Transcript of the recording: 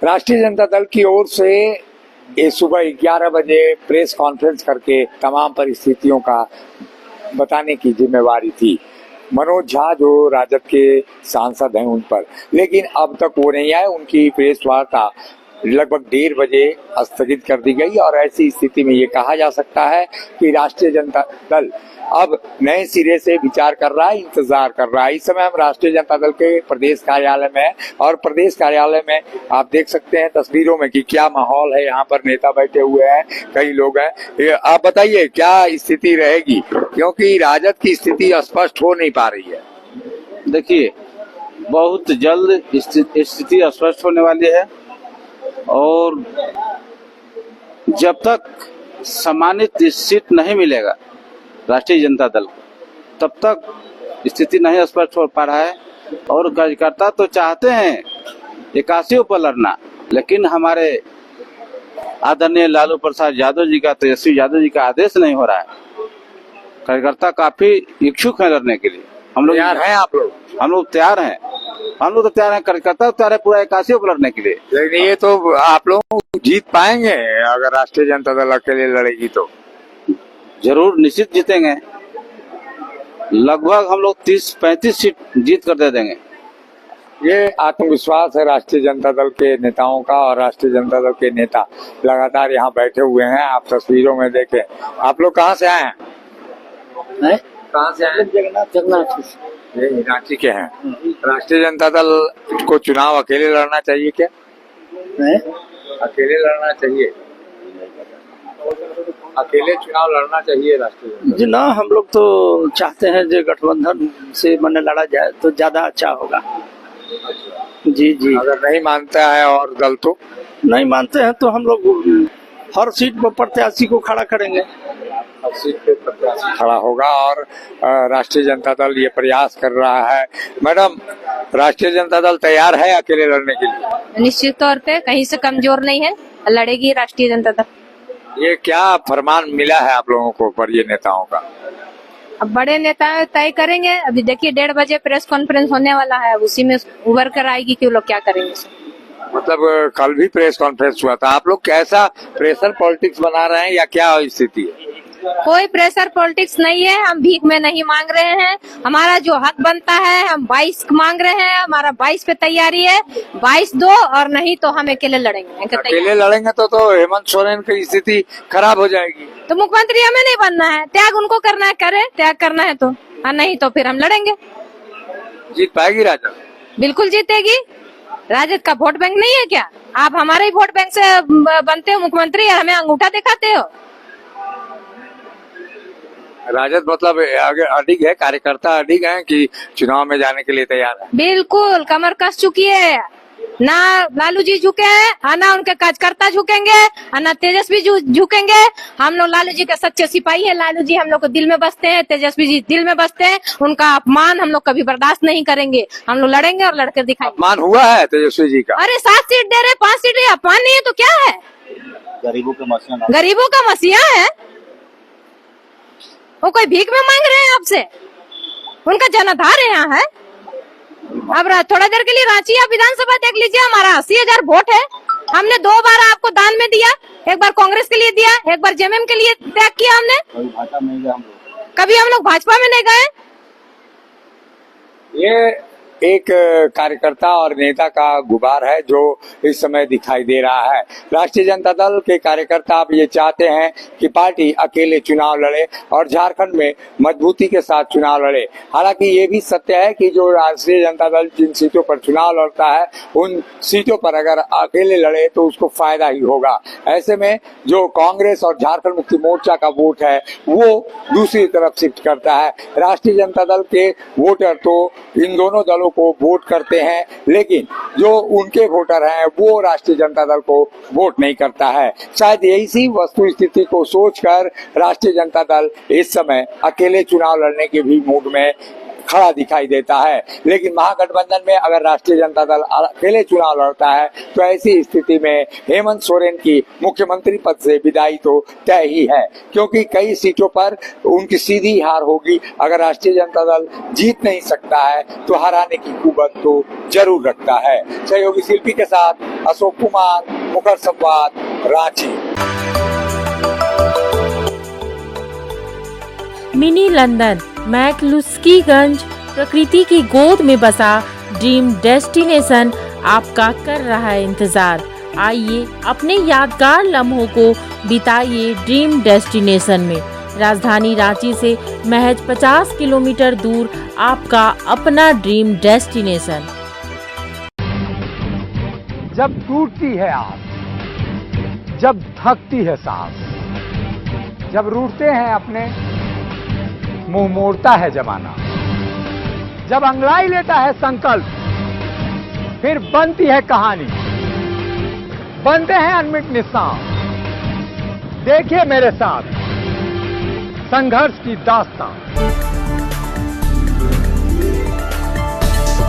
राष्ट्रीय जनता दल की ओर से ये सुबह 11 बजे प्रेस कॉन्फ्रेंस करके तमाम परिस्थितियों का बताने की जिम्मेवारी थी। मनोज झा जो राजद के सांसद हैं उन पर, लेकिन अब तक वो नहीं आए। उनकी प्रेस वार्ता लगभग 1:30 बजे स्थगित कर दी गई और ऐसी स्थिति में ये कहा जा सकता है कि राष्ट्रीय जनता दल अब नए सिरे से विचार कर रहा है, इंतजार कर रहा है। इस समय हम राष्ट्रीय जनता दल के प्रदेश कार्यालय में हैं और प्रदेश कार्यालय में आप देख सकते हैं तस्वीरों में कि क्या माहौल है। यहाँ पर नेता बैठे हुए हैं, कई लोग हैं। आप बताइए क्या स्थिति रहेगी, क्योंकि राजद की स्थिति स्पष्ट हो नहीं पा रही है। देखिए, बहुत जल्द स्थिति स्पष्ट होने वाली है और जब तक सम्मानित सीट नहीं मिलेगा राष्ट्रीय जनता दल को, तब तक स्थिति नहीं स्पष्ट हो पा रहा है। और कार्यकर्ता तो चाहते हैं 81 पर लड़ना, लेकिन हमारे आदरणीय लालू प्रसाद यादव जी का, तेजस्वी यादव जी का आदेश नहीं हो रहा है। कार्यकर्ता काफी इच्छुक है लड़ने के लिए। हम लोग तैयार हैं। आप लोग? हम लोग तैयार हैं। हम लोग तो तैयार हैं, कार्यकर्ता तैयार है पूरा 81 पर लड़ने के लिए। लेकिन ये तो आप लोग जीत पाएंगे अगर राष्ट्रीय जनता दल अकेले लड़ेगी तो? जरूर, निश्चित जीतेंगे। लगभग हम लोग 30-35 सीट जीत कर दे देंगे। ये आत्मविश्वास है राष्ट्रीय जनता दल के नेताओं का और राष्ट्रीय जनता दल के नेता लगातार यहाँ बैठे हुए हैं। आप तस्वीरों में देखें। आप लोग कहाँ से आए हैं? कहाँ से आए? जगन्नाथ ये रांची के हैं। राष्ट्रीय जनता दल को चुनाव अकेले लड़ना चाहिए क्या? अकेले लड़ना चाहिए? अकेले चुनाव लड़ना चाहिए राष्ट्रीय जनता दल? जी ना, हम लोग तो चाहते हैं जो गठबंधन से मन लड़ा जाए तो ज्यादा अच्छा होगा। जी जी। अगर नहीं मानता है और दल तो नहीं मानते हैं तो हम लोग हर सीट पर प्रत्याशी को खड़ा करेंगे। हर सीट पे प्रत्याशी खड़ा होगा और राष्ट्रीय जनता दल ये प्रयास कर रहा है। मैडम, राष्ट्रीय जनता दल तैयार है अकेले लड़ने के लिए? निश्चित तौर पे कहीं से कमजोर नहीं है, लड़ेगी राष्ट्रीय जनता दल। ये क्या फरमान मिला है आप लोगों को पर ये नेताओं का? अब बड़े नेता तय करेंगे। अभी देखिए 1:30 बजे प्रेस कॉन्फ्रेंस होने वाला है, उसी में उभर कर आएगी कि लोग क्या करेंगे। मतलब कल भी प्रेस कॉन्फ्रेंस हुआ था। आप लोग कैसा प्रेशर पॉलिटिक्स बना रहे हैं या क्या स्थिति है? कोई प्रेशर पॉलिटिक्स नहीं है। हम भीख में नहीं मांग रहे हैं। हमारा जो हक बनता है हम 22 मांग रहे हैं। हमारा 22 पे तैयारी है। 22 दो, और नहीं तो हम अकेले लड़ेंगे। अकेले लड़ेंगे तो हेमंत सोरेन की स्थिति खराब हो जाएगी। तो मुख्यमंत्री हमें नहीं बनना है, त्याग उनको करना है, करे त्याग करना है तो, और नहीं तो फिर हम लड़ेंगे। जीत पाएगी राजद? बिल्कुल जीतेगी। राजद का वोट बैंक नहीं है क्या? आप हमारे ही वोट बैंक से बनते हो मुख्यमंत्री और हमें अंगूठा दिखाते हो। राजद मतलब आगे अडिग है, कार्यकर्ता अडिग है कि चुनाव में जाने के लिए तैयार है? बिल्कुल कमर कस चुकी है। ना लालू जी झुके हैं, ना उनके कार्यकर्ता झुकेंगे, ना तेजस्वी झुकेंगे। हम लोग लालू जी के सच्चे सिपाही है। लालू जी हम लोग को दिल में बसते हैं, तेजस्वी जी दिल में बसते हैं। उनका अपमान हम लोग कभी बर्दाश्त नहीं करेंगे। हम लोग लड़ेंगे और लड़कर दिखाएंगे। अपमान हुआ है तेजस्वी जी का? अरे 7 सीट दे रहे, 5 सीट, अपमान नहीं है तो क्या है? गरीबों का मसीहा, गरीबों का मसीहा है वो। कोई भीख में मांग रहे हैं आपसे? उनका जनाधार यहाँ है। अब थोड़ा देर के लिए रांची या विधानसभा देख लीजिए, हमारा 80,000 वोट है। हमने 2 बार आपको दान में दिया, एक बार कांग्रेस के लिए दिया, एक बार जेएमएम के लिए त्याग किया हमने। कभी हम लोग भाजपा में नहीं गए। ये एक कार्यकर्ता और नेता का गुबार है जो इस समय दिखाई दे रहा है। राष्ट्रीय जनता दल के कार्यकर्ता अब ये चाहते हैं कि पार्टी अकेले चुनाव लड़े और झारखंड में मजबूती के साथ चुनाव लड़े। हालांकि ये भी सत्य है कि जो राष्ट्रीय जनता दल जिन सीटों पर चुनाव लड़ता है उन सीटों पर अगर अकेले लड़े तो उसको फायदा ही होगा। ऐसे में जो कांग्रेस और झारखंड मुक्ति मोर्चा का वोट है वो दूसरी तरफ शिफ्ट करता है। राष्ट्रीय जनता दल के वोटर तो इन दोनों दलों को वोट करते हैं, लेकिन जो उनके वोटर हैं वो राष्ट्रीय जनता दल को वोट नहीं करता है। शायद यही वस्तु स्थिति को सोचकर राष्ट्रीय जनता दल इस समय अकेले चुनाव लड़ने के भी मूड में खड़ा दिखाई देता है। लेकिन महागठबंधन में अगर राष्ट्रीय जनता दल अकेले चुनाव लड़ता है तो ऐसी स्थिति में हेमंत सोरेन की मुख्यमंत्री पद से विदाई तो तय ही है, क्योंकि कई सीटों पर उनकी सीधी हार होगी। अगर राष्ट्रीय जनता दल जीत नहीं सकता है तो हराने की कुवत तो जरूर रखता है। सहयोगी शिल्पी के साथ अशोक कुमार, मुखर संवाद, रांची। मिनी लंदन मैक्लुस्कीगंज प्रकृति की गोद में बसा ड्रीम डेस्टिनेशन आपका कर रहा है इंतजार। आइए अपने यादगार लम्हों को बिताइए ड्रीम डेस्टिनेशन में। राजधानी रांची से महज 50 किलोमीटर दूर आपका अपना ड्रीम डेस्टिनेशन। जब टूटती है आस, जब थकती है सांस, जब रूठते हैं अपने, मुंह मोड़ता है जमाना, जब अंगड़ाई लेता है संकल्प, फिर बनती है कहानी, बनते हैं अनमिट निशान। देखिए मेरे साथ संघर्ष की दास्तां।